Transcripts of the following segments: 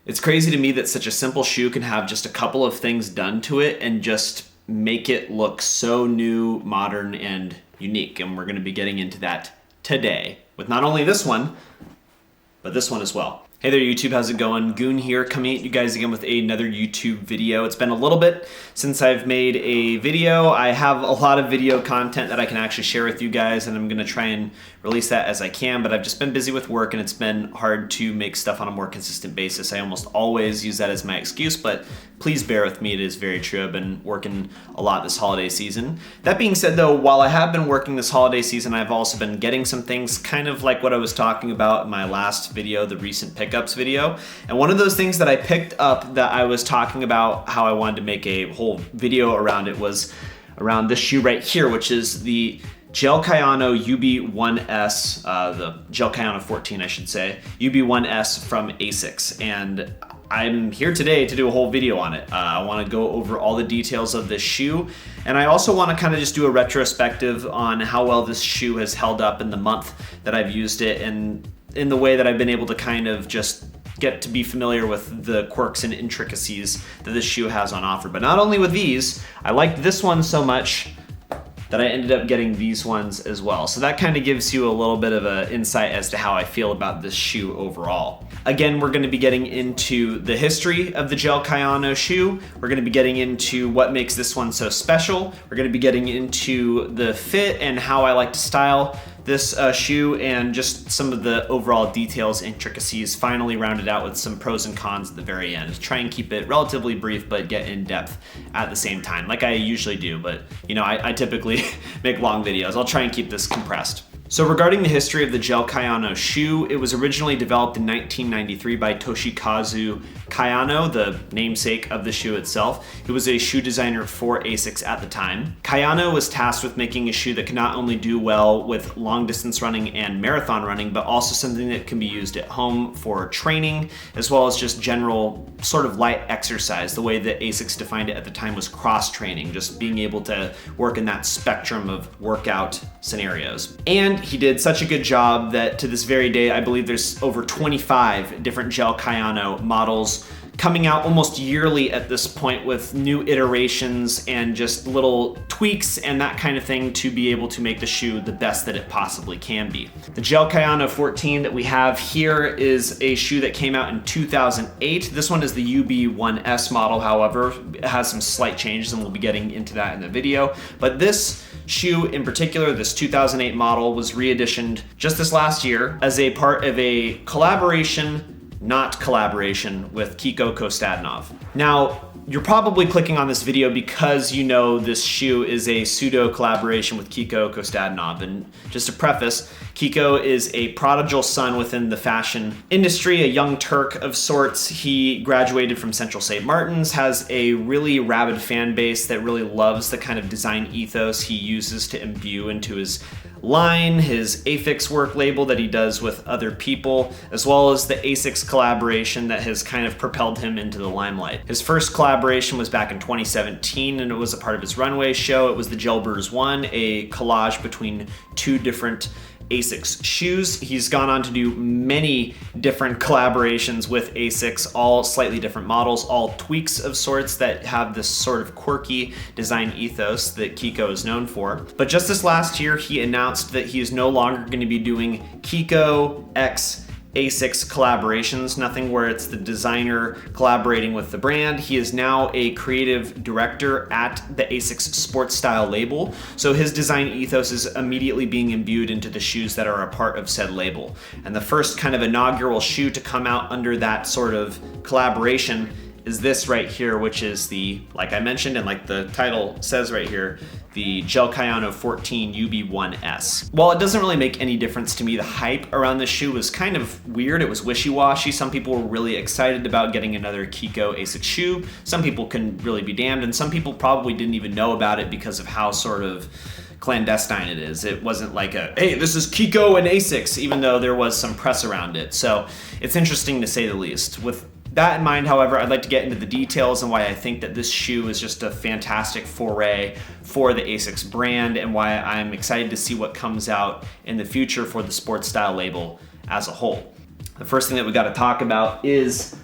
It's crazy to me that such a simple shoe can have just a couple of things done to it and just make it look so new, modern, and unique. And we're gonna be getting into that today with not only this one, but this one as well. Hey there YouTube, how's it going? Goon here, coming at you guys again with another YouTube video. It's been a little bit since I've made a video. I have a lot of video content that I can actually share with you guys, and I'm gonna try and release that as I can, but I've just been busy with work and it's been hard to make stuff on a more consistent basis. I almost always use that as my excuse, but please bear with me, it is very true. I've been working a lot this holiday season. That being said though, while I have been working this holiday season, I've also been getting some things kind of like what I was talking about in my last video, the recent pickups video. And one of those things that I picked up that I was talking about how I wanted to make a whole video around it was around this shoe right here, which is the Gel-Kayano UB1-S, the Gel-Kayano 14 I should say, UB1-S from Asics. And I'm here today to do a whole video on it. I want to go over all the details of this shoe, and I also want to kind of just do a retrospective on how well this shoe has held up in the month that I've used it, and in the way that I've been able to kind of just get to be familiar with the quirks and intricacies that this shoe has on offer. But not only with these, I liked this one so much that I ended up getting these ones as well. So that kind of gives you a little bit of an insight as to how I feel about this shoe overall. Again, we're gonna be getting into the history of the Gel-Kayano shoe. We're gonna be getting into what makes this one so special. We're gonna be getting into the fit and how I like to style this shoe, and just some of the overall details, intricacies, finally rounded out with some pros and cons at the very end. Try and keep it relatively brief, but get in depth at the same time, like I usually do, but you know, I typically make long videos. I'll try and keep this compressed. So regarding the history of the Gel-Kayano shoe, it was originally developed in 1993 by Toshikazu Kayano, the namesake of the shoe itself. He was a shoe designer for Asics at the time. Kayano was tasked with making a shoe that could not only do well with long distance running and marathon running, but also something that can be used at home for training, as well as just general sort of light exercise. The way that Asics defined it at the time was cross training, just being able to work in that spectrum of workout scenarios. And he did such a good job that to this very day, I believe there's over 25 different Gel-Kayano models coming out almost yearly at this point, with new iterations and just little tweaks and that kind of thing to be able to make the shoe the best that it possibly can be. The Gel-Kayano 14 that we have here is a shoe that came out in 2008. This one is the UB1-S model, however, it has some slight changes and we'll be getting into that in the video. But this shoe in particular, this 2008 model, was re-editioned just this last year as a part of a collaboration with Kiko Kostadinov. Now, you're probably clicking on this video because you know this shoe is a pseudo collaboration with Kiko Kostadinov. And just to preface, Kiko is a prodigal son within the fashion industry, a young Turk of sorts. He graduated from Central St. Martin's, has a really rabid fan base that really loves the kind of design ethos he uses to imbue into his line, his Affix work label that he does with other people, as well as the Asics collaboration that has kind of propelled him into the limelight. His first collaboration was back in 2017, and it was a part of his runway show. It was the Gelbers 1, a collage between two different Asics shoes. He's gone on to do many different collaborations with Asics, all slightly different models, all tweaks of sorts that have this sort of quirky design ethos that Kiko is known for. But just this last year, he announced that he is no longer going to be doing Kiko X Asics collaborations, nothing where it's the designer collaborating with the brand. He is now a creative director at the Asics sports style label, so his design ethos is immediately being imbued into the shoes that are a part of said label. And the first kind of inaugural shoe to come out under that sort of collaboration is this right here, which is the, like I mentioned and like the title says right here, the Gel-Kayano 14 UB1-S. While it doesn't really make any difference to me, the hype around this shoe was kind of weird. It was wishy-washy. Some people were really excited about getting another Kiko Asics shoe. Some people can really be damned, and some people probably didn't even know about it because of how sort of clandestine it is. It wasn't like a, hey, this is Kiko and Asics, even though there was some press around it. So it's interesting to say the least. With that in mind, however, I'd like to get into the details and why I think that this shoe is just a fantastic foray for the Asics brand, and why I'm excited to see what comes out in the future for the sports style label as a whole. The first thing that we got to talk about is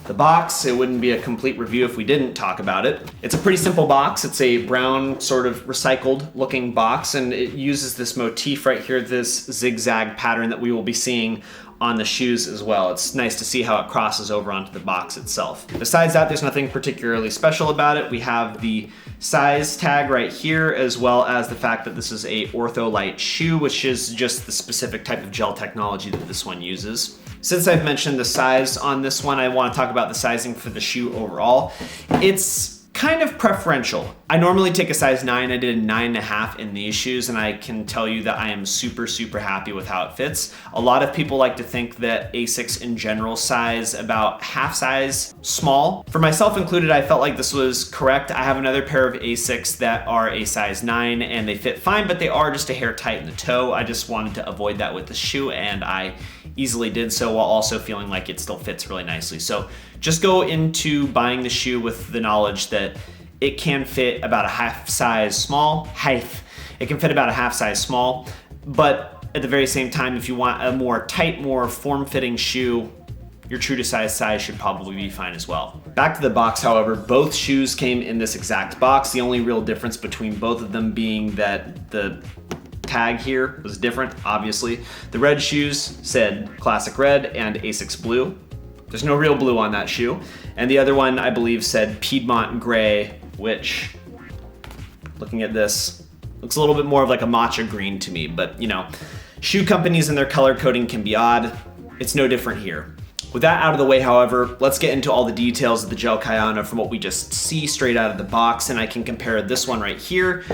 The box, it wouldn't be a complete review if we didn't talk about it. It's a pretty simple box. It's a brown sort of recycled looking box, and it uses this motif right here, this zigzag pattern that we will be seeing on the shoes as well. It's nice to see how it crosses over onto the box itself. Besides that, there's nothing particularly special about it. We have the size tag right here, as well as the fact that this is a ortholite shoe, which is just the specific type of gel technology that this one uses. Since I've mentioned the size on this one, I want to talk about the sizing for the shoe overall. It's kind of preferential. I normally take a size 9. I did a 9.5 in these shoes, and I can tell you that I am super happy with how it fits. A lot of people like to think that Asics in general size about half size small. For myself included, I felt like this was correct. I have another pair of Asics that are a size 9 and they fit fine, but they are just a hair tight in the toe. I just wanted to avoid that with the shoe, and I easily did so while also feeling like it still fits really nicely. So just go into buying the shoe with the knowledge that it can fit about a half size small. It can fit about a half size small, but at the very same time, if you want a more tight, more form-fitting shoe, your true to size should probably be fine as well. Back to the box, however, both shoes came in this exact box. The only real difference between both of them being that the tag here was different, obviously. The red shoes said classic red and Asics blue. There's no real blue on that shoe. And the other one, I believe, said Piedmont gray, which, looking at this, looks a little bit more of like a matcha green to me. But, you know, shoe companies and their color coding can be odd. It's no different here. With that out of the way, however, let's get into all the details of the Gel-Kayano from what we just see straight out of the box, and I can compare this one right here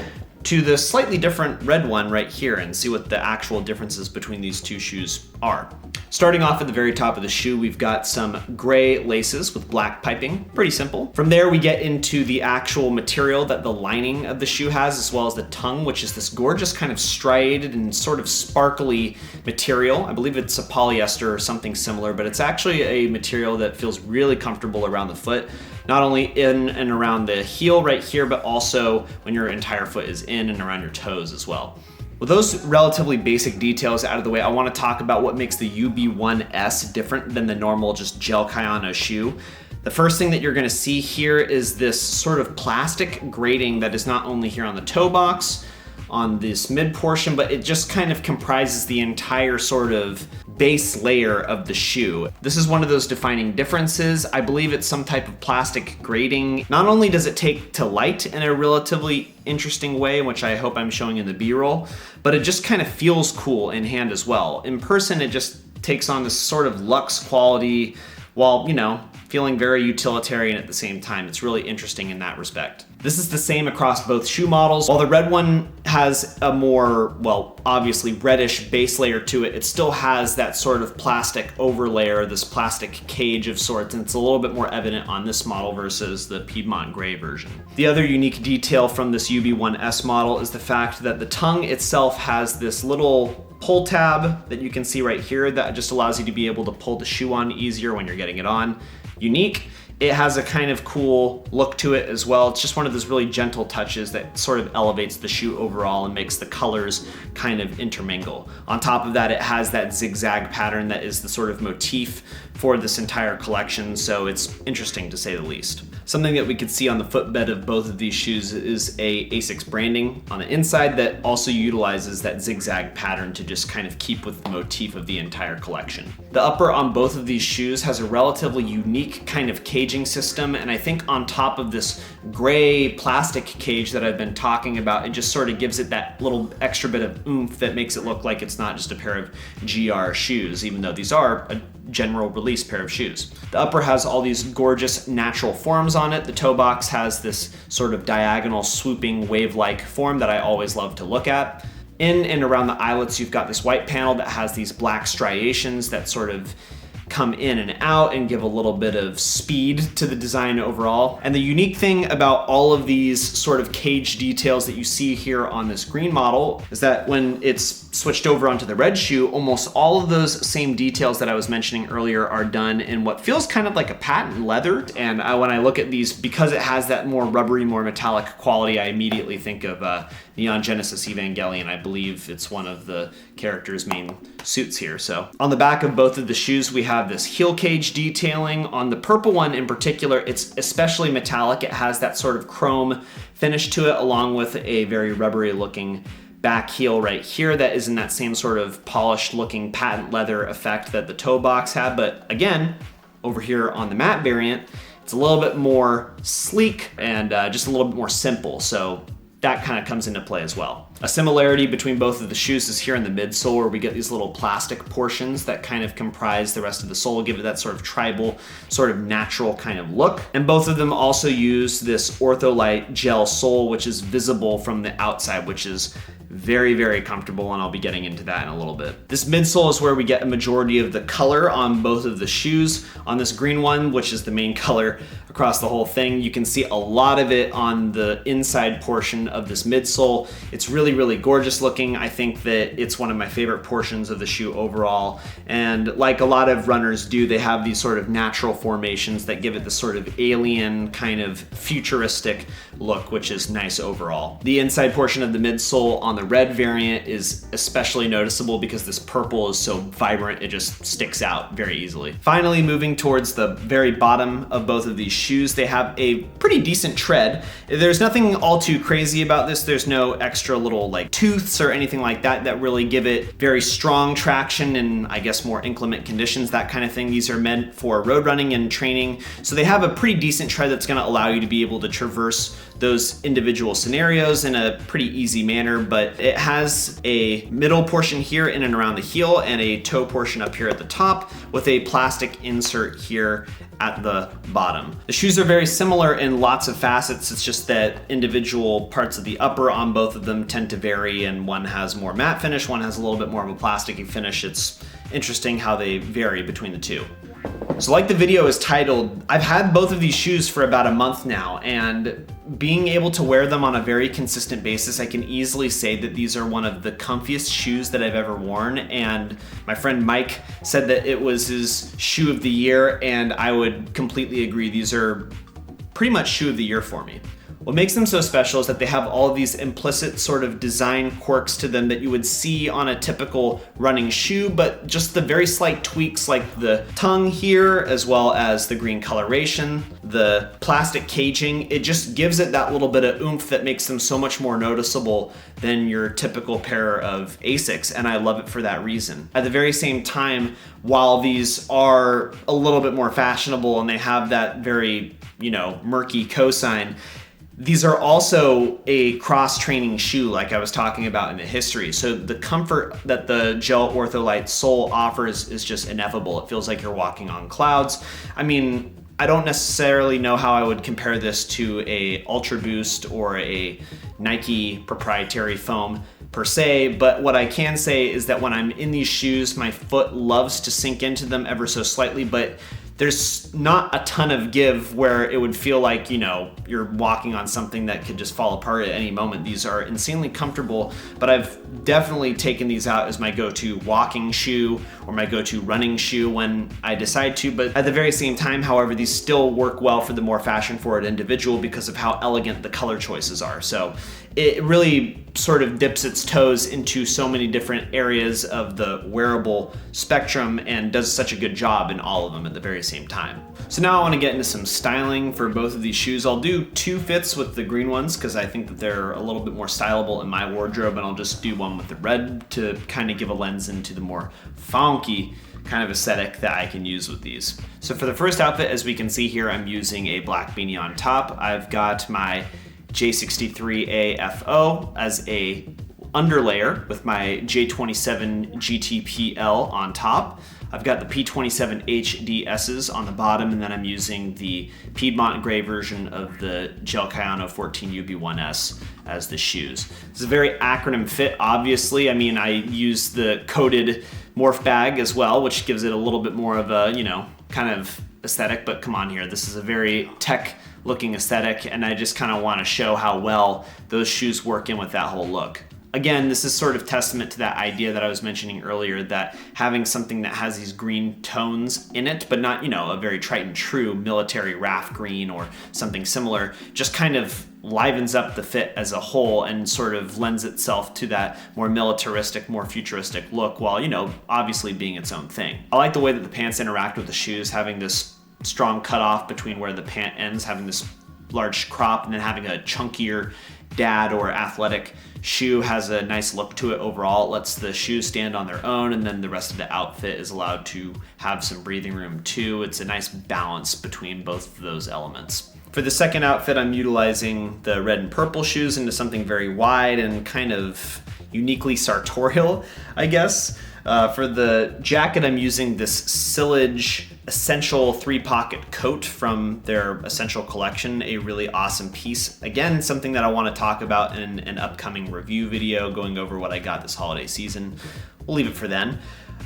to the slightly different red one right here and see what the actual differences between these two shoes are. Starting off at the very top of the shoe, we've got some gray laces with black piping, pretty simple. From there, we get into the actual material that the lining of the shoe has, as well as the tongue, which is this gorgeous kind of striated and sort of sparkly material. I believe it's a polyester or something similar, but it's actually a material that feels really comfortable around the foot, not only in and around the heel right here, but also when your entire foot is in and around your toes as well. With those relatively basic details out of the way, I want to talk about what makes the UB1-S different than the normal just Gel-Kayano shoe. The first thing that you're going to see here is this sort of plastic grating that is not only here on the toe box, on this mid portion, but it just kind of comprises the entire sort of base layer of the shoe. This is one of those defining differences. I believe it's some type of plastic grating. Not only does it take to light in a relatively interesting way, which I hope I'm showing in the B-roll, but it just kind of feels cool in hand as well. In person, it just takes on this sort of luxe quality while, you know, feeling very utilitarian at the same time. It's really interesting in that respect. This is the same across both shoe models. While the red one has a more, well, obviously reddish base layer to it, it still has that sort of plastic overlayer, this plastic cage of sorts, and it's a little bit more evident on this model versus the Piedmont gray version. The other unique detail from this UB1-S model is the fact that the tongue itself has this little pull tab that you can see right here that just allows you to be able to pull the shoe on easier when you're getting it on. Unique. It has a kind of cool look to it as well. It's just one of those really gentle touches that sort of elevates the shoe overall and makes the colors kind of intermingle. On top of that, it has that zigzag pattern that is the sort of motif for this entire collection, so it's interesting to say the least. Something that we could see on the footbed of both of these shoes is a Asics branding on the inside that also utilizes that zigzag pattern to just kind of keep with the motif of the entire collection. The upper on both of these shoes has a relatively unique kind of caging system, and I think on top of this gray plastic cage that I've been talking about, it just sort of gives it that little extra bit of oomph that makes it look like it's not just a pair of GR shoes, even though these are a general release pair of shoes. The upper has all these gorgeous natural forms on it. The toe box has this sort of diagonal swooping wave-like form that I always love to look at. In and around the eyelets, you've got this white panel that has these black striations that sort of come in and out and give a little bit of speed to the design overall. And the unique thing about all of these sort of cage details that you see here on this green model is that when it's switched over onto the red shoe, almost all of those same details that I was mentioning earlier are done in what feels kind of like a patent leather. And when I look at these, because it has that more rubbery, more metallic quality, I immediately think of Neon Genesis Evangelion. I believe it's one of the character's main suits here. So on the back of both of the shoes, we have this heel cage detailing. On the purple one in particular, it's especially metallic. It has that sort of chrome finish to it, along with a very rubbery looking back heel right here that is in that same sort of polished looking patent leather effect that the toe box had. But again, over here on the matte variant, it's a little bit more sleek and just a little bit more simple. So that kind of comes into play as well. A similarity between both of the shoes is here in the midsole, where we get these little plastic portions that kind of comprise the rest of the sole, give it that sort of tribal, sort of natural kind of look. And both of them also use this Ortholite gel sole, which is visible from the outside, which is very, very comfortable, and I'll be getting into that in a little bit. This midsole is where we get a majority of the color on both of the shoes. On this green one, which is the main color across the whole thing, you can see a lot of it on the inside portion of this midsole. It's really, really gorgeous looking. I think that it's one of my favorite portions of the shoe overall. And like a lot of runners do, they have these sort of natural formations that give it this sort of alien kind of futuristic look, which is nice overall. The inside portion of the midsole on the red variant is especially noticeable because this purple is so vibrant, it just sticks out very easily. Finally, moving towards the very bottom of both of these shoes, they have a pretty decent tread. There's nothing all too crazy about this. There's no extra little like tooths or anything like that that really give it very strong traction in, I guess, more inclement conditions, that kind of thing. These are meant for road running and training. So they have a pretty decent tread that's gonna allow you to be able to traverse those individual scenarios in a pretty easy manner, but it has a middle portion here in and around the heel and a toe portion up here at the top with a plastic insert here at the bottom. The shoes are very similar in lots of facets. It's just that individual parts of the upper on both of them tend to vary, and one has more matte finish, one has a little bit more of a plasticky finish. It's interesting how they vary between the two. So like the video is titled, I've had both of these shoes for about a month now, and being able to wear them on a very consistent basis, I can easily say that these are one of the comfiest shoes that I've ever worn. And my friend Mike said that it was his shoe of the year, and I would completely agree. These are pretty much shoe of the year for me. What makes them so special is that they have all of these implicit sort of design quirks to them that you would see on a typical running shoe, but just the very slight tweaks like the tongue here, as well as the green coloration, the plastic caging. It just gives it that little bit of oomph that makes them so much more noticeable than your typical pair of Asics, and I love it for that reason. At the very same time, while these are a little bit more fashionable and they have that very, murky cosign, these are also a cross-training shoe like I was talking about in the history. So the comfort that the gel Ortholite sole offers is just ineffable. It feels like you're walking on clouds. I mean, I don't necessarily know how I would compare this to a Ultra Boost or a Nike proprietary foam per se, but what I can say is that when I'm in these shoes, my foot loves to sink into them ever so slightly, but there's not a ton of give where it would feel like, you're walking on something that could just fall apart at any moment. These are insanely comfortable, but I've definitely taken these out as my go-to walking shoe or my go-to running shoe when I decide to. But at the very same time, however, these still work well for the more fashion-forward individual because of how elegant the color choices are. So it really sort of dips its toes into so many different areas of the wearable spectrum and does such a good job in all of them at the very same time. So now I want to get into some styling for both of these shoes. I'll do two fits with the green ones because I think that they're a little bit more stylable in my wardrobe, and I'll just do one with the red to kind of give a lens into the more funky kind of aesthetic that I can use with these. So for the first outfit, as we can see here, I'm using a black beanie on top. I've got my J63AFO as a underlayer with my J27 GTPL on top. I've got the P27 HDSs on the bottom, and then I'm using the Piedmont gray version of the Gel-Kayano 14 UB1-S as the shoes. It's a very acronym fit, obviously. I mean, I use the coated morph bag as well, which gives it a little bit more of a, kind of aesthetic, but come on here. This is a very tech looking aesthetic, and I just kind of want to show how well those shoes work in with that whole look. again, this is sort of testament to that idea that I was mentioning earlier, that having something that has these green tones in it, but not, a very tried and true military RAF green or something similar, just kind of livens up the fit as a whole and sort of lends itself to that more militaristic, more futuristic look while, obviously being its own thing. I like the way that the pants interact with the shoes, having this strong cutoff between where the pant ends, having this large crop, and then having a chunkier dad or athletic shoe has a nice look to it overall. It lets the shoes stand on their own, and then the rest of the outfit is allowed to have some breathing room too. It's a nice balance between both of those elements. For the second outfit, I'm utilizing the red and purple shoes into something very wide and kind of uniquely sartorial, I guess. For the jacket, I'm using this Sillage Essential 3-pocket coat from their Essential collection, a really awesome piece. Again, something that I want to talk about in an upcoming review video, going over what I got this holiday season. We'll leave it for then.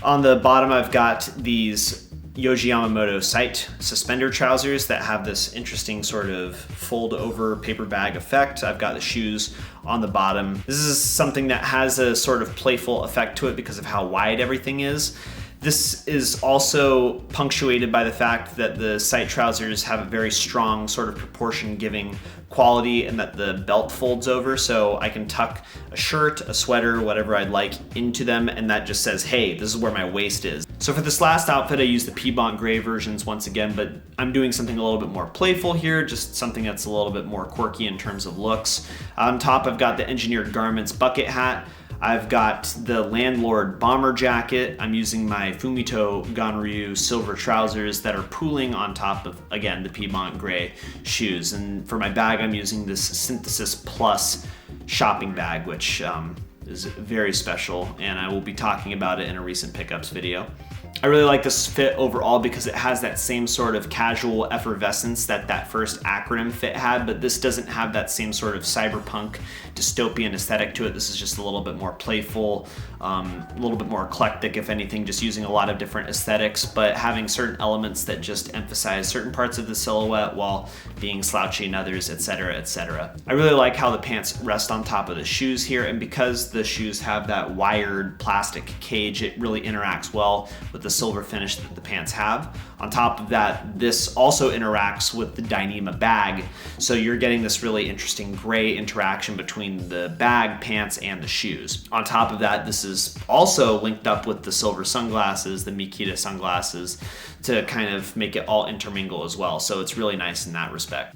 On the bottom, I've got these Yohji Yamamoto Sight suspender trousers that have this interesting sort of fold over paper bag effect. I've got the shoes on the bottom. This is something that has a sort of playful effect to it because of how wide everything is. This is also punctuated by the fact that the Sight trousers have a very strong sort of proportion giving quality, and that the belt folds over, so I can tuck a shirt, a sweater, whatever I'd like into them, and that just says, hey, this is where my waist is. So for this last outfit, I used the Piedmont gray versions once again, but I'm doing something a little bit more playful here, just something that's a little bit more quirky in terms of looks. On top, I've got the Engineered Garments bucket hat. I've got the Landlord bomber jacket. I'm using my Fumito Ganryu silver trousers that are pooling on top of, again, the Piedmont gray shoes. And for my bag, I'm using this Synthesis Plus shopping bag, which is very special, and I will be talking about it in a recent pickups video. I really like this fit overall because it has that same sort of casual effervescence that first acronym fit had, but this doesn't have that same sort of cyberpunk dystopian aesthetic to it. This is just a little bit more playful, a little bit more eclectic, if anything, just using a lot of different aesthetics, but having certain elements that just emphasize certain parts of the silhouette while being slouchy in others, etc., etc. I really like how the pants rest on top of the shoes here, and because the shoes have that wired plastic cage, it really interacts well with the silver finish that the pants have. On top of that, this also interacts with the Dyneema bag, so you're getting this really interesting gray interaction between the bag, pants, and the shoes. On top of that, this is also linked up with the silver sunglasses, the Mikita sunglasses, to kind of make it all intermingle as well, so it's really nice in that respect.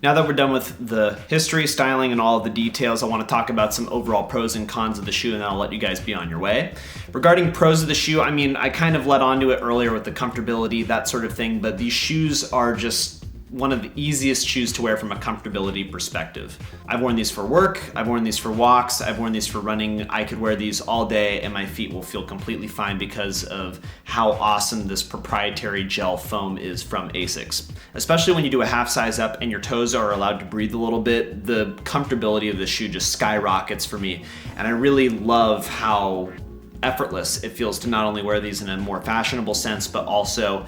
Now that we're done with the history, styling, and all of the details, I want to talk about some overall pros and cons of the shoe, and then I'll let you guys be on your way. Regarding pros of the shoe, I mean, I kind of led onto it earlier with the comfortability, that sort of thing, but these shoes are just one of the easiest shoes to wear from a comfortability perspective. I've worn these for work, I've worn these for walks, I've worn these for running. I could wear these all day and my feet will feel completely fine because of how awesome this proprietary gel foam is from Asics. Especially when you do a half size up and your toes are allowed to breathe a little bit, the comfortability of the shoe just skyrockets for me. And I really love how effortless it feels to not only wear these in a more fashionable sense, but also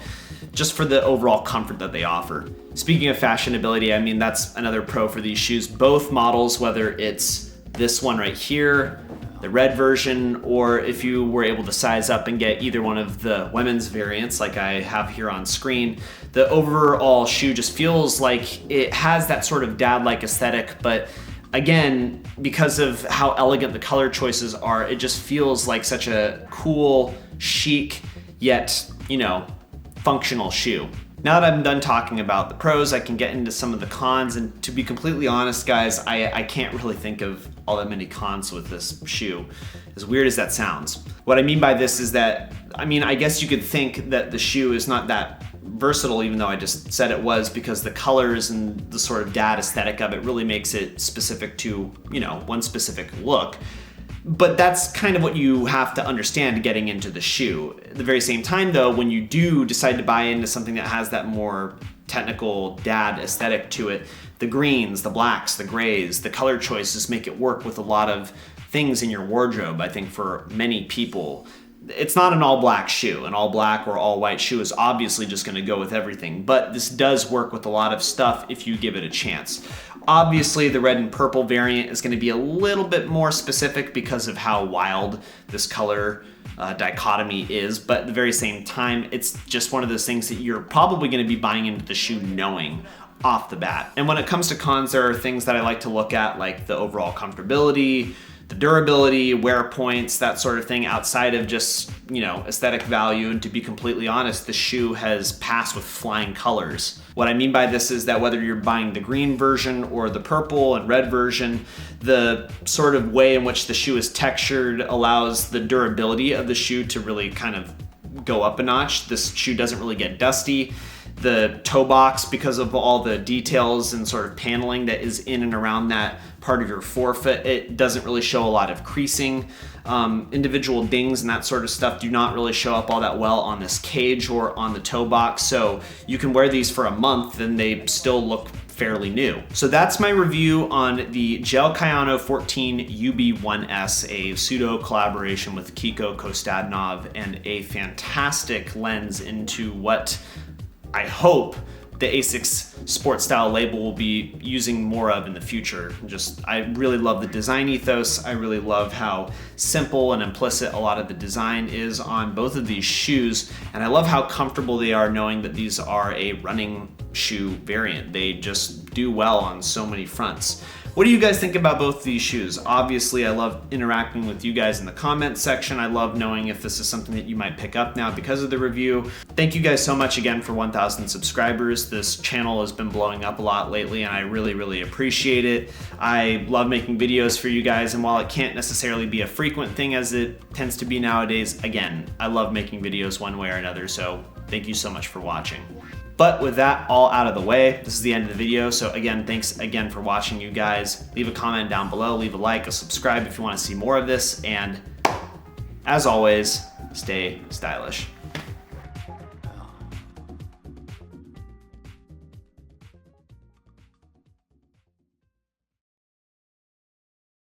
just for the overall comfort that they offer. Speaking of fashionability, I mean, that's another pro for these shoes. Both models, whether it's this one right here, the red version, or if you were able to size up and get either one of the women's variants like I have here on screen, the overall shoe just feels like it has that sort of dad-like aesthetic, but again, because of how elegant the color choices are, it just feels like such a cool, chic, yet, functional shoe. Now that I'm done talking about the pros, I can get into some of the cons, and to be completely honest, guys, I can't really think of all that many cons with this shoe, as weird as that sounds. What I mean by this is that, I guess you could think that the shoe is not that versatile, even though I just said it was, because the colors and the sort of dad aesthetic of it really makes it specific to, one specific look. But that's kind of what you have to understand getting into the shoe. At the very same time, though, when you do decide to buy into something that has that more technical dad aesthetic to it, the greens, the blacks, the grays, the color choices make it work with a lot of things in your wardrobe. I think for many people, it's not an all black shoe. An all black or all white shoe is obviously just going to go with everything, but this does work with a lot of stuff if you give it a chance. Obviously, the red and purple variant is going to be a little bit more specific because of how wild this color dichotomy is, but at the very same time, it's just one of those things that you're probably going to be buying into the shoe knowing off the bat. And when it comes to cons, there are things that I like to look at, like the overall comfortability, the durability, wear points, that sort of thing, outside of just, you know, aesthetic value. And to be completely honest, the shoe has passed with flying colors. What I mean by this is that whether you're buying the green version or the purple and red version, the sort of way in which the shoe is textured allows the durability of the shoe to really kind of go up a notch. This shoe doesn't really get dusty. The toe box, because of all the details and sort of paneling that is in and around that part of your forefoot, it doesn't really show a lot of creasing. Individual dings and that sort of stuff do not really show up all that well on this cage or on the toe box, so you can wear these for a month and they still look fairly new. So that's my review on the Gel-Kayano 14 UB1-S, a pseudo collaboration with Kiko Kostadinov, and a fantastic lens into what I hope the Asics sports style label will be using more of in the future. I really love the design ethos. I really love how simple and implicit a lot of the design is on both of these shoes. And I love how comfortable they are knowing that these are a running shoe variant. They just do well on so many fronts. What do you guys think about both these shoes? Obviously, I love interacting with you guys in the comments section. I love knowing if this is something that you might pick up now because of the review. Thank you guys so much again for 1,000 subscribers. This channel has been blowing up a lot lately and I really, really appreciate it. I love making videos for you guys, and while it can't necessarily be a frequent thing as it tends to be nowadays, again, I love making videos one way or another, so thank you so much for watching. But with that all out of the way, this is the end of the video. So again, thanks again for watching, you guys. Leave a comment down below, leave a like, a subscribe if you want to see more of this, and as always, stay stylish.